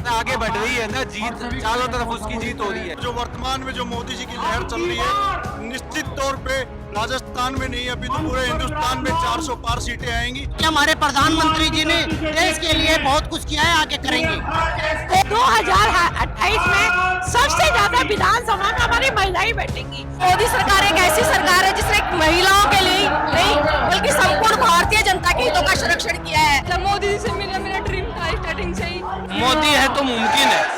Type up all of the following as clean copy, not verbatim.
आगे बढ़ रही है ना, जीत चारों तरफ उसकी जीत हो रही है। जो वर्तमान में जो मोदी जी की लहर चल रही है, निश्चित तौर पे राजस्थान में नहीं अभी तो पूरे हिंदुस्तान में 400 पार सीटें आएंगी। हमारे प्रधानमंत्री जी ने देश के लिए बहुत कुछ किया है, आगे करेंगे। 2028 में सबसे ज्यादा विधानसभा में हमारी महिलाएं बैठेंगी। मोदी सरकार एक ऐसी सरकार है जिसने महिलाओं के लिए नहीं बल्कि संपूर्ण भारतीय जनता के हितों का संरक्षण किया है। जब मोदी जी से मिला, मेरा ड्रीम था स्टार्टिंग से ही। मोदी है तो मुमकिन है।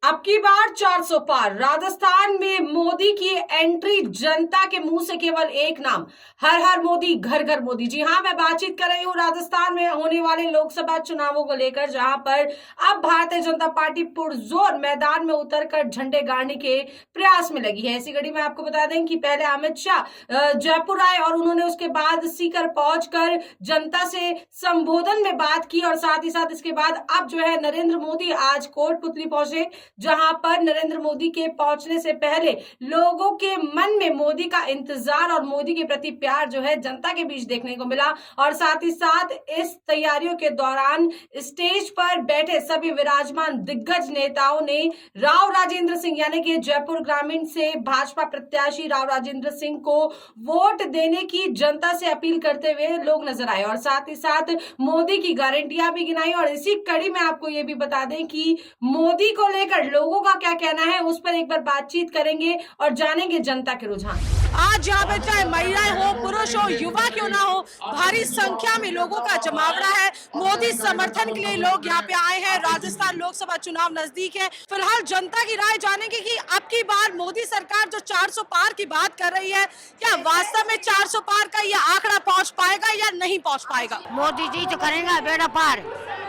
अब की बार 400 पार राजस्थान में मोदी की एंट्री, जनता के मुंह से केवल एक नाम, हर हर मोदी, घर घर मोदी। जी हां, मैं बातचीत कर रही हूं राजस्थान में होने वाले लोकसभा चुनावों को लेकर, जहां पर अब भारतीय जनता पार्टी पुरजोर मैदान में उतरकर झंडे गाड़ने के प्रयास में लगी है। इसी कड़ी में आपको बता दें कि पहले अमित शाह जयपुर आए और उन्होंने उसके बाद सीकर पहुंचकर जनता से संबोधन में बात की, और साथ ही साथ इसके बाद अब जो है नरेंद्र मोदी आज कोटपुतली पहुंचे, जहां पर नरेंद्र मोदी के पहुंचने से पहले लोगों के मन में मोदी का इंतजार और मोदी के प्रति प्यार जो है जनता के बीच देखने को मिला। और साथ ही साथ इस तैयारियों के दौरान स्टेज पर बैठे सभी विराजमान दिग्गज नेताओं ने राव राजेंद्र सिंह यानी कि जयपुर ग्रामीण से भाजपा प्रत्याशी राव राजेंद्र सिंह को वोट देने की जनता से अपील करते हुए लोग नजर आए, और साथ ही साथ मोदी की गारंटियां भी गिनाई। और इसी कड़ी में आपको ये भी बता दें कि मोदी को लेकर लोगों का क्या कहना है, उस पर एक बार बातचीत करेंगे और जानेंगे जनता के रुझान। आज यहाँ पे चाहे महिलाएं हो, पुरुष हो, युवा क्यों ना हो, भारी संख्या में लोगों का जमावड़ा है। मोदी समर्थन के लिए लोग यहाँ पे आए हैं। राजस्थान लोकसभा चुनाव नजदीक है। फिलहाल जनता की राय जानेंगे कि अब की बार मोदी सरकार जो 400 पार की बात कर रही है, क्या वास्तव में 400 पार का यह आंकड़ा पहुँच पाएगा या नहीं पहुँच पाएगा? मोदी जी तो करेंगे बेड़ा पार।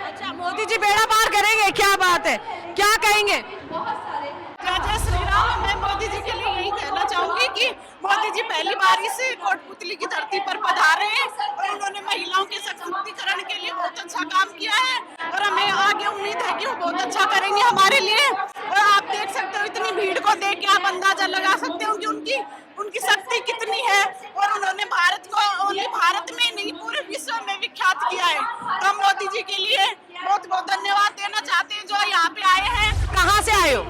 अच्छा, मोदी जी बेड़ा पार करेंगे, क्या बात है, क्या कहेंगे? जय श्री राम। मैं मोदी जी के लिए यही कहना चाहूंगी कि मोदी जी पहली बार इस कोटपुतली की धरती पर पधारे हैं और उन्होंने महिलाओं के सशक्तिकरण के लिए बहुत अच्छा काम किया है, और हमें आगे उम्मीद है कि वो बहुत अच्छा करेंगे हमारे लिए। और आप देख सकते हो, इतनी भीड़ को देख के आप अंदाजा लगा सकते हो कि उनकी शक्ति कितनी है, और उन्होंने भारत को ओनली भारत में नहीं पूरे विश्व में विख्यात किया है। तो हम मोदी जी के लिए बहुत बहुत धन्यवाद देना चाहते हैं जो यहाँ पे आए हैं। कहाँ से आए हो?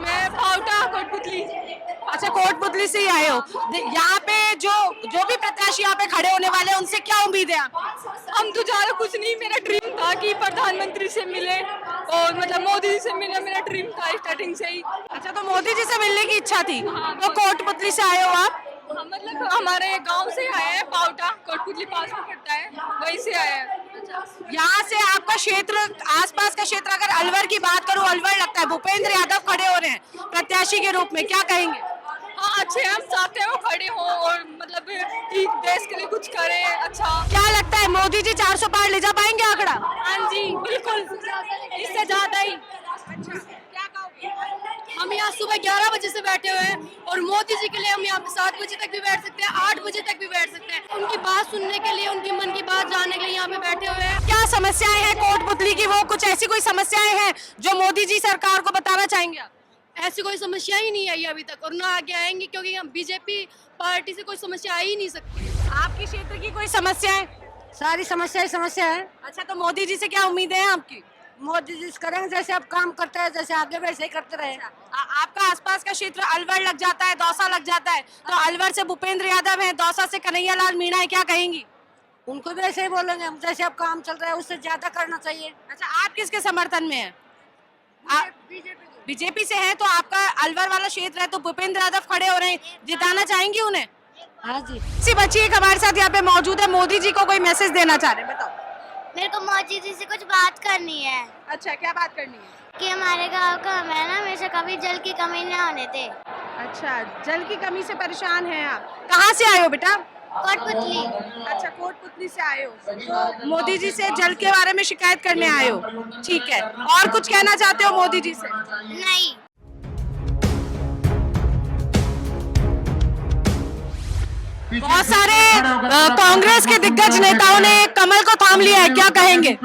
मैं पाउटा कोटपुतली। अच्छा, कोटपुतली से ही आए हो। यहाँ पे जो भी प्रत्याशी यहाँ पे खड़े होने वाले हैं, उनसे क्या उम्मीद है आप? हम तो ज्यादा कुछ नहीं, मेरा ड्रीम था कि प्रधानमंत्री से मिले और मतलब मोदी जी से मिले, मेरा ड्रीम था स्टार्टिंग से ही। अच्छा, तो मोदी जी से मिलने की इच्छा थी, तो कोटपुतली से आए हो आप? मतलब हमारे गांव से आए हैं, पाउटा कोटपुतली पास में पड़ता है, वहीं से आए हैं। यहाँ से आपका क्षेत्र, आसपास का क्षेत्र, अगर अलवर की बात करूँ, अलवर लगता है। भूपेंद्र यादव खड़े हो रहे हैं प्रत्याशी के रूप में, क्या कहेंगे? हाँ, अच्छे, हम चाहते हैं वो खड़े हों और मतलब कि देश के लिए कुछ करें अच्छा। क्या लगता है, मोदी जी 400 पार ले जा पाएंगे आंकड़ा? हाँ जी, बिल्कुल, इससे ज्यादा ही। हम यहाँ सुबह 11 बजे से बैठे हुए हैं और मोदी जी के लिए हम यहाँ पे 7 बजे तक भी बैठ सकते हैं, 8 बजे तक भी बैठ सकते हैं। उनकी बात सुनने के लिए, उनकी मन की बात जानने के लिए यहाँ पे बैठे हुए हैं। क्या समस्याएं हैं कोटपुतली की, वो कुछ ऐसी कोई समस्याएं हैं जो मोदी जी सरकार को बताना चाहेंगे आप? ऐसी कोई समस्या ही नहीं आई अभी तक, और ना आगे आएंगे, क्योंकि हम बीजेपी पार्टी से कोई समस्या आ ही नहीं सकती। आपके क्षेत्र की कोई समस्या है? सारी समस्या है। अच्छा, तो मोदी जी से क्या उम्मीदें हैं आपकी? मोदी जी करेंगे जैसे अब काम करते हैं, जैसे आगे वैसे ही करते रहे। आपका आसपास का क्षेत्र अलवर लग जाता है, दौसा लग जाता है, तो अलवर से भूपेंद्र यादव हैं, दौसा से कन्हैया लाल मीणा है, क्या कहेंगी? उनको भी ऐसे ही बोलेंगे हम, जैसे अब काम चल रहा है उससे ज्यादा करना चाहिए। अच्छा, आप किसके समर्थन में हैं? बीजेपी से हैं, तो आपका अलवर वाला क्षेत्र है, तो भूपेंद्र यादव खड़े हो रहे हैं, जिताना चाहेंगी उन्हें? हाँ जी। इसी बच्ची एक हमारे साथ यहाँ पे मौजूद है, मोदी जी को कोई मैसेज देना चाह रहे हैं, बताओ। मेरे को मोदी जी से कुछ बात करनी है। अच्छा, क्या बात करनी है? कि हमारे गांव का हमें ना हमेशा कभी जल की कमी ना होने दे। अच्छा, जल की कमी से परेशान हैं आप। कहाँ से आए हो बेटा? कोटपुतली। अच्छा, कोटपुतली से आए हो, तो मोदी जी से जल के बारे में शिकायत करने आए हो, ठीक है। और कुछ कहना चाहते हो मोदी जी से? नहीं। बहुत सारे कांग्रेस के दिग्गज नेताओं ने कमल को थाम लिया है, क्या कहेंगे?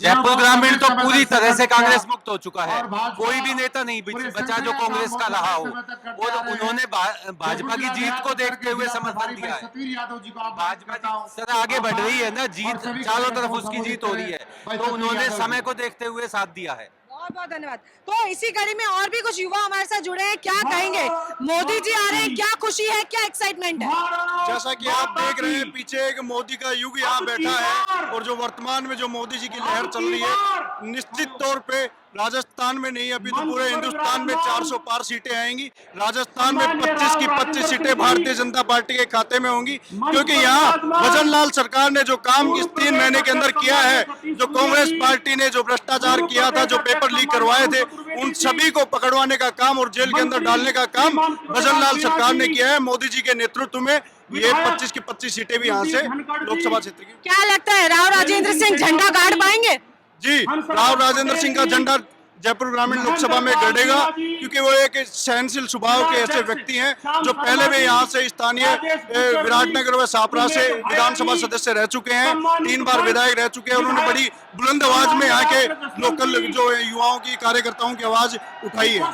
जयपुर ग्रामीण तो पूरी तरह से कांग्रेस मुक्त हो चुका है। कोई भी नेता नहीं बचा जो कांग्रेस का रहा हो। और उन्होंने भाजपा की जीत को देखते हुए समर्थन दिया है। भाजपा सर आगे बढ़ रही है ना, जीत चारों तरफ उसकी जीत हो रही है, तो उन्होंने समय को देखते हुए साथ दिया है। बहुत बहुत धन्यवाद। तो इसी कड़ी में और भी कुछ युवा हमारे साथ जुड़े हैं, क्या कहेंगे? मोदी जी आ रहे हैं, क्या खुशी है, क्या एक्साइटमेंट है? जैसा कि आप देख रहे हैं पीछे एक मोदी का युग यहाँ बैठा है, और जो वर्तमान में जो मोदी जी की लहर चल रही है, निश्चित तौर पे राजस्थान में नहीं अभी तो पूरे हिंदुस्तान में 400 पार सीटें आएंगी। राजस्थान में 25 की 25 सीटें भारतीय जनता पार्टी के खाते में होंगी, क्योंकि यहाँ भजन लाल सरकार ने जो काम इस 3 महीने के अंदर किया है, जो कांग्रेस पार्टी ने जो भ्रष्टाचार किया था, जो पेपर लीक करवाए थे, उन सभी को पकड़वाने का काम और जेल के अंदर डालने का काम भजन लाल सरकार ने किया है। मोदी जी के नेतृत्व में ये 25 की 25 सीटें भी यहाँ से लोकसभा क्षेत्र की। क्या लगता है, राव राजेंद्र सिंह झंडा गाड़ पाएंगे? जी, राव राजेंद्र सिंह का झंडा जयपुर ग्रामीण लोकसभा में गड़ेगा, क्योंकि वो एक सहनशील स्वभाव के ऐसे व्यक्ति हैं जो पहले भी यहाँ से स्थानीय विराटनगर व सापरा से विधानसभा सदस्य रह चुके हैं, 3 बार विधायक रह चुके हैं। उन्होंने बड़ी बुलंद आवाज में यहाँ के लोकल जो युवाओं की, कार्यकर्ताओं की आवाज उठाई है। तो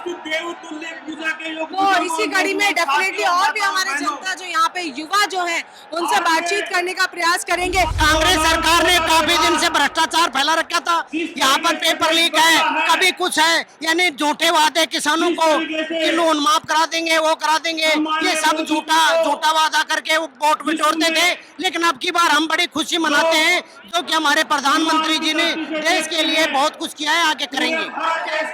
इसी कड़ी में डेफिनेटली और भी हमारे जनता जो यहाँ पे युवा जो हैं, उनसे बातचीत करने का प्रयास करेंगे। कांग्रेस सरकार ने काफी दिन से भ्रष्टाचार फैला रखा था, यहाँ पर पेपर लीक है, कभी कुछ है, यानी झूठे वादे किसानों को लोन माफ करा देंगे, वो करा देंगे, ये सब झूठा वादा करके वो वोट बिटोरते थे। लेकिन अब की बार हम बड़ी खुशी मनाते हैं, जो कि हमारे प्रधानमंत्री जी ने देश के लिए बहुत कुछ किया है, आगे करेंगे।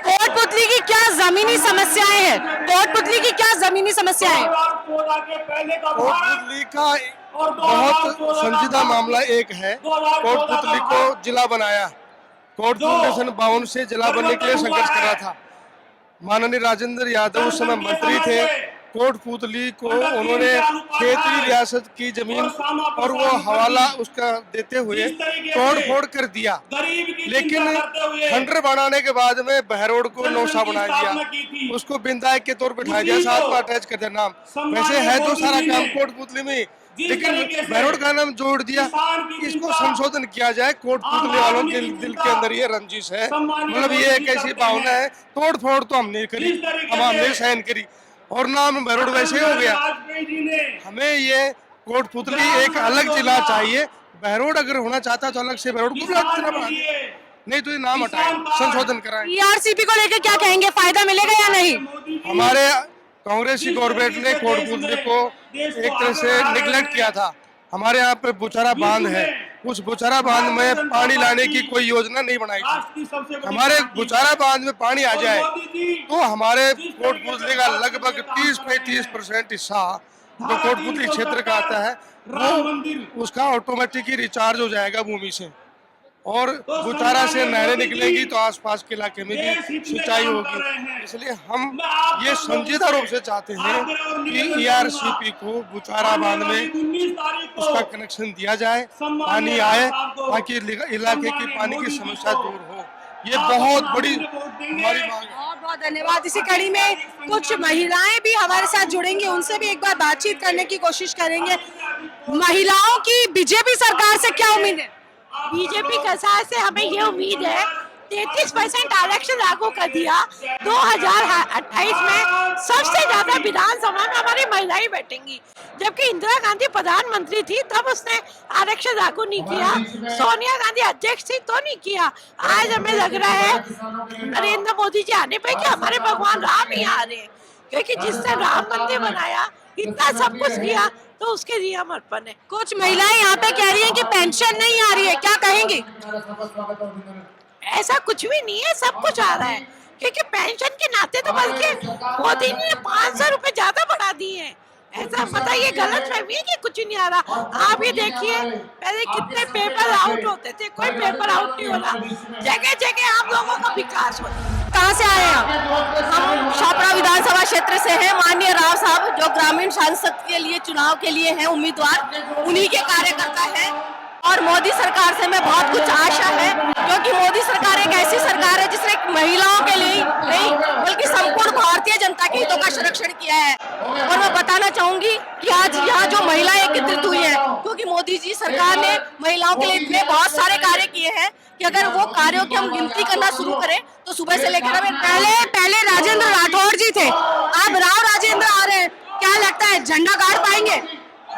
कोटपुतली की क्या जमीनी समस्याएं हैं? कोटपुतली की क्या जमीनी समस्याएं? कोटपुतली का बहुत संजीदा मामला एक है। कोटपुतली को जिला बनाया, कोटपुतली सन 52 से जिला बनने के लिए संघर्ष कर रहा था। माननीय राजेंद्र यादव उस समय मंत्री थे। कोटपुतली को उन्होंने क्षेत्रीय रियासत की जमीन और वो हवाला उसका देते हुए तोड़ फोड़ कर दिया, लेकिन खंडर बनाने के बाद में बहरोड को नौसा बना दिया, उसको विधायक के तौर पर उठाया दिया, साथ में अटैच कर दिया नाम। वैसे है तो सारा काम कोटपुतली में, लेकिन बहरोड का नाम जोड़ दिया। इसको संशोधन किया जाए। कोटपुतली वालों के दिल के अंदर ये रंजिश है, मतलब ये एक ऐसी भावना है, तोड़ फोड़ तो हमने करी, हमने सहन करी, और नाम बहरोड वैसे हो गया। हमें ये कोटपुतली एक अलग जिला चाहिए। बहरोड अगर होना चाहता तो अलग से बहरोड को जिला बना दे, नहीं तो ये नाम हटाए, संशोधन कराएं। ईआरसीपी को लेकर क्या कहेंगे, फायदा मिलेगा या नहीं? हमारे कांग्रेस की गवर्नमेंट ने कोटपुतली को एक तरह से निगलेक्ट किया था। हमारे यहाँ पे बुचारा बांध है, उस बुचारा बांध में पानी लाने की कोई योजना नहीं बनाई थी। हमारे बुचारा बांध में पानी आ जाए तो हमारे कोटपुतली का लगभग 30-35% हिस्सा जो कोटपुतली क्षेत्र का आता है, वो उसका ऑटोमेटिक ही रिचार्ज हो जाएगा भूमि से, और बुचारा से नहरें निकलेंगी तो आसपास के इलाके में भी सिंचाई होगी। इसलिए हम ये संजीदा रूप से चाहते हैं कि ईआरसीपी को बुचारा बांध में उसका कनेक्शन दिया जाए, पानी आए, ताकि इलाके की पानी की समस्या दूर हो। ये बहुत बड़ी हमारी मांग है। बहुत बहुत धन्यवाद। इसी कड़ी में कुछ महिलाएं भी हमारे साथ जुड़ेंगी, उनसे भी एक बार बातचीत करने की कोशिश करेंगे। महिलाओं की बीजेपी सरकार से क्या उम्मीद है? बीजेपी सरकार से हमें ये उम्मीद है, 33% आरक्षण लागू कर दिया। 2028 में सबसे ज्यादा विधानसभा में हमारी महिलाएं बैठेंगी, जबकि इंदिरा गांधी प्रधानमंत्री थी तब उसने आरक्षण लागू नहीं किया, सोनिया गांधी अध्यक्ष थी तो नहीं किया। आज हमें लग रहा है नरेंद्र मोदी जी आने पे कि हमारे भगवान राम ही आ रहे हैं, क्योंकि जिसने राम मंदिर बनाया, इतना सब कुछ किया, तो उसके लिए हम अर्पण है। कुछ महिलाएं यहाँ पे कह रही हैं कि पेंशन नहीं आ रही है, क्या कहेंगी? ऐसा कुछ भी नहीं है, सब कुछ आ रहा है, क्योंकि पेंशन के नाते तो बल्कि मोदी ने 500 रुपए ज्यादा बढ़ा दिए हैं। ऐसा पता ये गलत फहमी है कि कुछ नहीं आ रहा। आप ये देखिए, पहले कितने पेपर आउट होते थे, कोई पेपर आउट नहीं हो रहा, जगह जगह आप लोगों का विकास हो रहा है। कहाँ से आए हैं? हम छापरा विधानसभा क्षेत्र से हैं। माननीय राव साहब जो ग्रामीण सांसद के लिए चुनाव के लिए हैं उम्मीदवार, उन्हीं के कार्यकर्ता हैं, और मोदी सरकार से हमें बहुत कुछ आशा है, क्योंकि मोदी सरकार एक ऐसी सरकार है जिसने महिलाओं के लिए नहीं बल्कि संपूर्ण भारतीय जनता के हितों का संरक्षण किया है। और मैं बताना चाहूंगी कि आज यहाँ जो महिलाएं एकत्रित हुई हैं, क्योंकि मोदी जी सरकार ने महिलाओं के लिए इतने बहुत सारे कार्य किए हैं कि अगर वो कार्यों की हम गिनती करना शुरू करें तो सुबह से लेकर अभी पहले राजेंद्र राठौर जी थे, अब राव राजेंद्र आ रहे हैं, क्या लगता है झंडा गाड़ पाएंगे?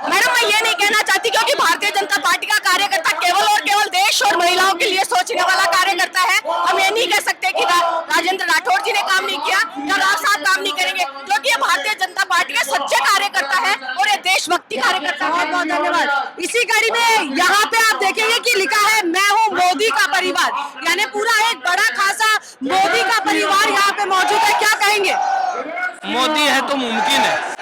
मैडम, मैं ये नहीं कहना चाहती क्योंकि भारतीय जनता पार्टी का कार्यकर्ता केवल और केवल देश और महिलाओं के लिए सोचने वाला कार्यकर्ता है। हम ये नहीं कह सकते कि राजेंद्र राठौर जी ने काम नहीं किया या राव साहब काम नहीं करेंगे, क्योंकि ये भारतीय जनता पार्टी के सच्चे कार्यकर्ता है और ये देशभक्ति कार्यकर्ता है। बहुत बहुत धन्यवाद। इसी कड़ी में यहाँ पे आप देखेंगे कि लिखा है मैं हूँ मोदी का परिवार, यानी पूरा एक बड़ा खासा मोदी का परिवार यहाँ पे मौजूद है। क्या कहेंगे? मोदी है तो मुमकिन है।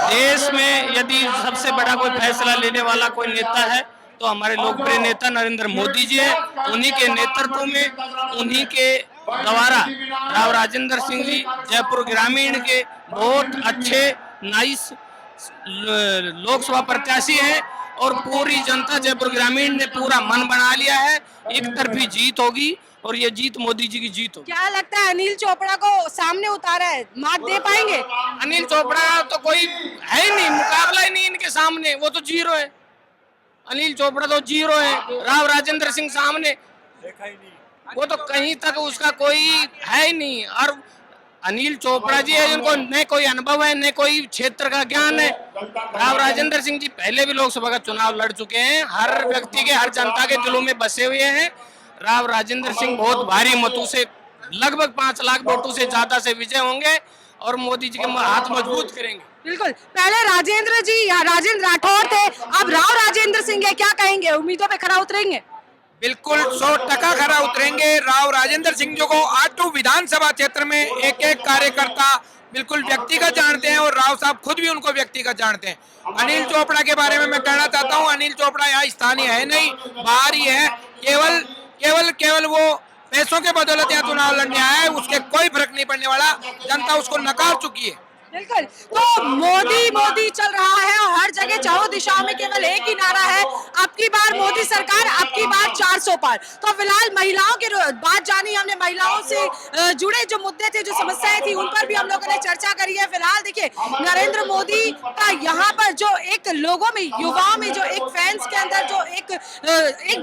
देश में यदि सबसे बड़ा कोई फैसला लेने वाला कोई नेता है तो हमारे लोकप्रिय नेता नरेंद्र मोदी जी हैं। उन्हीं के नेतृत्व में, उन्हीं के द्वारा राव राजेंद्र सिंह जी जयपुर ग्रामीण के बहुत अच्छे नाइस लोकसभा प्रत्याशी हैं और पूरी जनता जयपुर ग्रामीण ने पूरा मन बना लिया है। एक तरफी जीत होगी और ये जीत मोदी जी की जीत होगी। क्या लगता है अनिल चोपड़ा को सामने उतारा है, मात दे पाएंगे? अनिल चोपड़ा तो कोई है ही नहीं, मुकाबला ही नहीं इनके सामने, वो तो जीरो है। अनिल चोपड़ा तो जीरो है। राव राजेंद्र सिंह सामने देखा ही नहीं, वो तो कहीं तक उसका कोई है ही नहीं। और अनिल चोपड़ा जी है जिनको न कोई अनुभव है न कोई क्षेत्र का ज्ञान है। राव राजेंद्र सिंह जी पहले भी लोकसभा का चुनाव लड़ चुके हैं, हर व्यक्ति के, हर जनता के दिलों में बसे हुए हैं। राव राजेंद्र सिंह बहुत भारी मतों से, लगभग 5 लाख वोटों से ज्यादा से विजय होंगे और मोदी जी के हाथ मजबूत करेंगे। बिल्कुल। पहले राजेंद्र जी या राजेंद्र राठौर थे, अब राव राजेंद्र सिंह है। क्या कहेंगे, उम्मीदों पे खरा उतरेंगे? बिल्कुल 100% खरा उतरेंगे। राव राजेंद्र सिंह जो को आटू विधानसभा क्षेत्र में एक एक कार्यकर्ता बिल्कुल व्यक्तिगत जानते हैं और राव साहब खुद भी उनको व्यक्तिगत जानते हैं। अनिल चोपड़ा के बारे में मैं कहना चाहता हूं, अनिल चोपड़ा यहाँ स्थानीय है नहीं, बाहर ही है। केवल वो पैसों के बदौलत यहाँ चुनाव लड़ने आया है, उसके कोई फर्क नहीं पड़ने वाला। जनता उसको नकार चुकी है। बिल्कुल। तो मोदी मोदी चल रहा है और हर जगह चारों दिशाओं में केवल एक ही नारा है, अब की बार मोदी सरकार, अब की बार 400 पार। तो फिलहाल महिलाओं की बात जानी हमने, महिलाओं से जुड़े जो मुद्दे थे, जो समस्याएं थी, उन पर भी हम लोगों ने चर्चा करी है। फिलहाल देखिए नरेंद्र मोदी का यहाँ पर जो एक लोगों में, युवाओं में जो एक फैंस के अंदर जो एक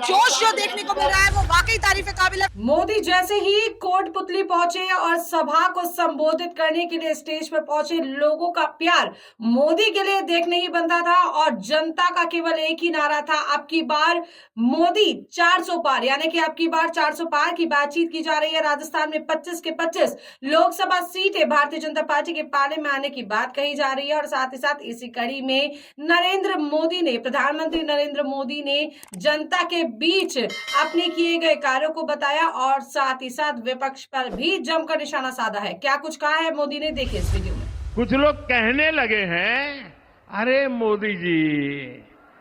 जोश जो देखने को मिल रहा है, वो वाकई तारीफ काबिल है। मोदी जैसे ही कोटपुतली पहुंचे और सभा को संबोधित करने के लिए स्टेज पर पहुंचे, लोगों का प्यार मोदी के लिए देख नहीं बनता था और जनता का केवल एक ही नारा था, अब की बार मोदी 400 पार, यानी कि अब की बार 400 पार की बातचीत की जा रही है। राजस्थान में 25 के 25 लोकसभा सीटें भारतीय जनता पार्टी के पाले में आने की बात कही जा रही है और साथ ही साथ इसी कड़ी में नरेंद्र मोदी ने, प्रधानमंत्री नरेंद्र मोदी ने जनता के बीच अपने किए गए कार्यों को बताया और साथ ही साथ विपक्ष पर भी जमकर निशाना साधा है। क्या कुछ कहा है मोदी ने, देखिए इस वीडियो में। कुछ लोग कहने लगे हैं, अरे मोदी जी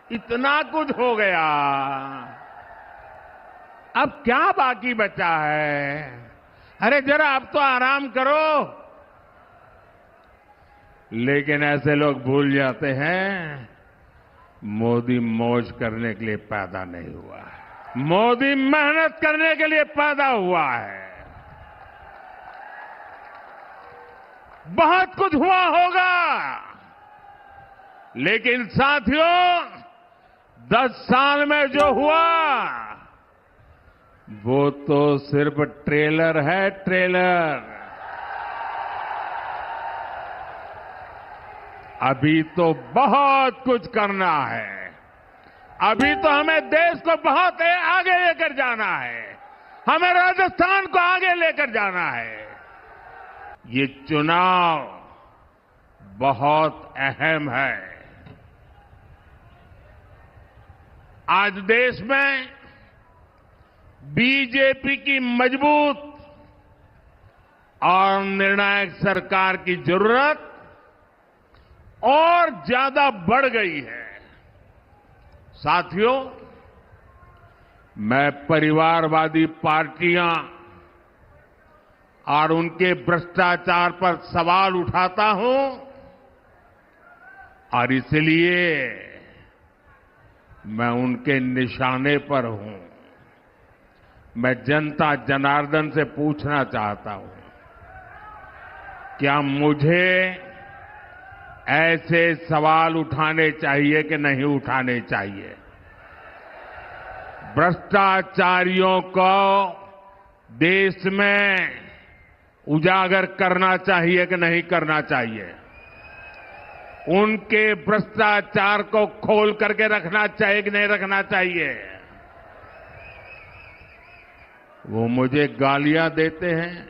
इतना कुछ हो गया, अब क्या बाकी बचा है? अरे जरा अब तो आराम करो। लेकिन ऐसे लोग भूल जाते हैं, मोदी मौज करने के लिए पैदा नहीं हुआ है, मोदी मेहनत करने के लिए पैदा हुआ है। बहुत कुछ हुआ होगा, लेकिन साथियों 10 साल में जो हुआ वो तो सिर्फ ट्रेलर है, ट्रेलर। अभी तो बहुत कुछ करना है, अभी तो हमें देश को बहुत आगे लेकर जाना है, हमें राजस्थान को आगे लेकर जाना है। ये चुनाव बहुत अहम है। आज देश में बीजेपी की मजबूत और निर्णायक सरकार की जरूरत और ज्यादा बढ़ गई है। साथियों, मैं परिवारवादी पार्टियां और उनके भ्रष्टाचार पर सवाल उठाता हूं और इसलिए मैं उनके निशाने पर हूं। मैं जनता जनार्दन से पूछना चाहता हूं, क्या मुझे ऐसे सवाल उठाने चाहिए कि नहीं उठाने चाहिए? भ्रष्टाचारियों को देश में उजागर करना चाहिए कि नहीं करना चाहिए? उनके भ्रष्टाचार को खोल करके रखना चाहिए कि नहीं रखना चाहिए? वो मुझे गालियां देते हैं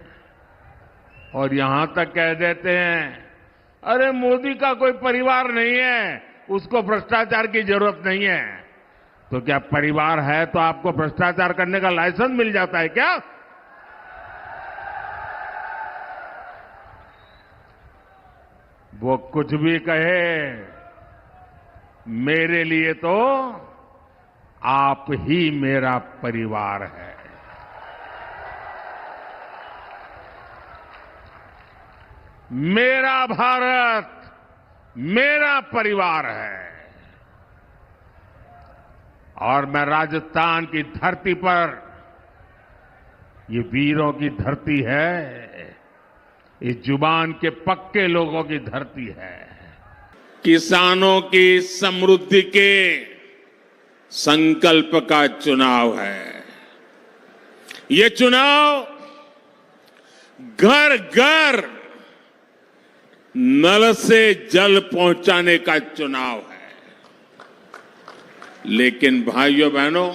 और यहां तक कह देते हैं, अरे मोदी का कोई परिवार नहीं है, उसको भ्रष्टाचार की जरूरत नहीं है। तो क्या परिवार है तो आपको भ्रष्टाचार करने का लाइसेंस मिल जाता है क्या? वो कुछ भी कहे, मेरे लिए तो आप ही मेरा परिवार है। मेरा भारत मेरा परिवार है। और मैं राजस्थान की धरती पर, ये वीरों की धरती है, इस जुबान के पक्के लोगों की धरती है। किसानों की समृद्धि के संकल्प का चुनाव है। ये चुनाव घर घर नल से जल पहुंचाने का चुनाव है। लेकिन भाइयों बहनों,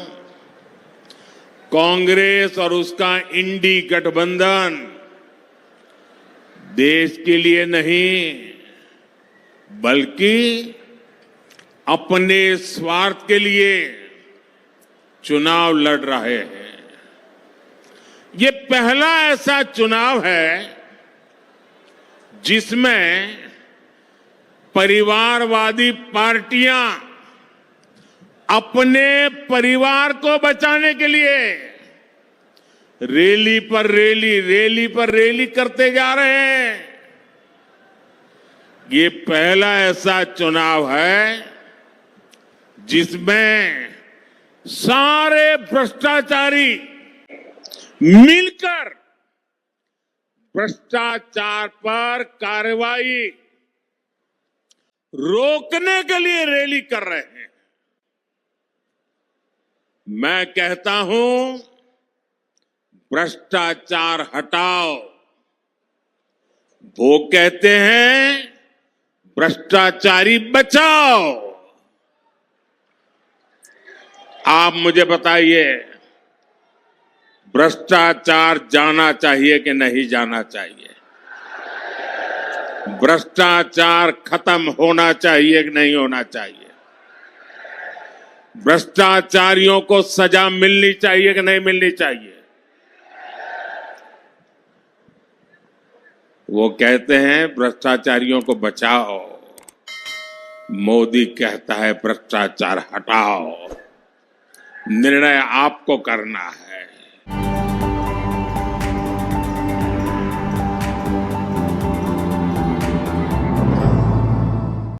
कांग्रेस और उसका इंडी गठबंधन देश के लिए नहीं बल्कि अपने स्वार्थ के लिए चुनाव लड़ रहे हैं। ये पहला ऐसा चुनाव है जिसमें परिवारवादी पार्टियां अपने परिवार को बचाने के लिए रैली पर रैली करते जा रहे हैं। ये पहला ऐसा चुनाव है जिसमें सारे भ्रष्टाचारी मिलकर भ्रष्टाचार पर कार्रवाई रोकने के लिए रैली कर रहे हैं। मैं कहता हूं, भ्रष्टाचार हटाओ। वो कहते हैं भ्रष्टाचारी बचाओ। आप मुझे बताइए, भ्रष्टाचार जाना चाहिए कि नहीं जाना चाहिए? भ्रष्टाचार खत्म होना चाहिए कि नहीं होना चाहिए? भ्रष्टाचारियों को सजा मिलनी चाहिए कि नहीं मिलनी चाहिए? वो कहते हैं भ्रष्टाचारियों को बचाओ, मोदी कहता है भ्रष्टाचार हटाओ। निर्णय आपको करना है।